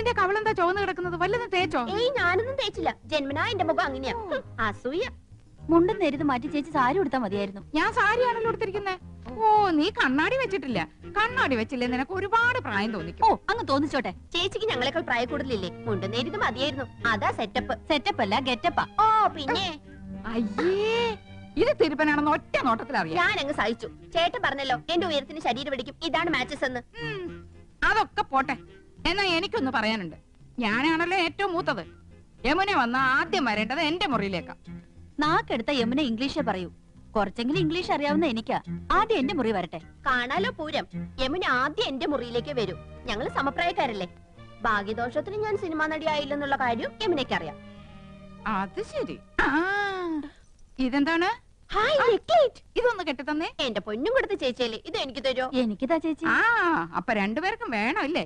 നിന്റെ കവളെന്താ ചുവന്ന് കിടക്കുന്നത്? വല്ലതും തേച്ചോ? ഏയ് ഞാനൊന്നും തേച്ചില്ല. ജന്മനാ എന്റെ മുഖം അങ്ങനെയാ. അസൂയ. മുണ്ടും നേരിത് മാറ്റി ചേച്ചി സാരി ഉടുത്താ മതിയായിരുന്നു. ഞാൻ സാരിയാണല്ലോ എടുത്തിരിക്കുന്നേ. ഓ, നീ കണ്ണാടി വെച്ചിട്ടില്ല. കണ്ണാടി വെച്ചില്ലേ നിനക്ക് ഒരുപാട് പ്രായം തോന്നിക്കും. ഓ, അങ്ങ് തോന്നിച്ചോട്ടെ. ചേച്ചിക്ക് ഞങ്ങളെക്കാൾ പ്രായ കൂടുതലില്ലേ? മുണ്ടും നേരിത് മതിയായിരുന്നു. അതാ സെറ്റപ്പ്. സെറ്റപ്പ് അല്ല ഗെറ്റപ്പാ. ഓ പിന്നെ അയ്യേ, ഇത് തിരുപ്പനാണെന്ന് ഒറ്റ നോട്ടത്തിൽ അറിയാം. ഞാൻ അങ്ങ് സഹിച്ചു. ചേട്ടൻ പറഞ്ഞല്ലോ എന്റെ ഉയരത്തിന് ശരീരം പിടിക്കും, ഇതാണ് മാച്ചസ് എന്ന്. അതൊക്കെ പോട്ടെ. എന്നാ എനിക്കൊന്ന് പറയാനുണ്ട്. ഞാനാണല്ലോ ഏറ്റവും മൂത്തത്. യമുന വന്ന ആദ്യം വരേണ്ടത് എന്റെ മുറിയിലേക്കാ. നാക്കെടുത്ത യമുന ഇംഗ്ലീഷേ പറയൂ. കുറച്ചെങ്കിലും ഇംഗ്ലീഷ് അറിയാവുന്ന എനിക്കാ. ആദ്യം എന്റെ മുറി വരട്ടെ. കാണാലോ പൂരം. യമുന ആദ്യം എന്റെ മുറിയിലേക്ക് വരൂ. ഞങ്ങള് സമപ്രായക്കാരല്ലേ. ഭാഗ്യദോഷത്തിന് ഞാൻ സിനിമാ നടി ആയില്ലെന്നുള്ള കാര്യം യമുനയ്ക്ക് അറിയാം. അത് ശരി. ഇതെന്താണ്? ഇതൊന്ന് കെട്ടി തന്നെ. എന്റെ പൊന്നും കൊടുത്ത ചേച്ചിയല്ലേ, ഇത് എനിക്ക് തരുമോ? എനിക്കിതാ ചേച്ചി. അപ്പൊ രണ്ടുപേർക്കും വേണം അല്ലേ?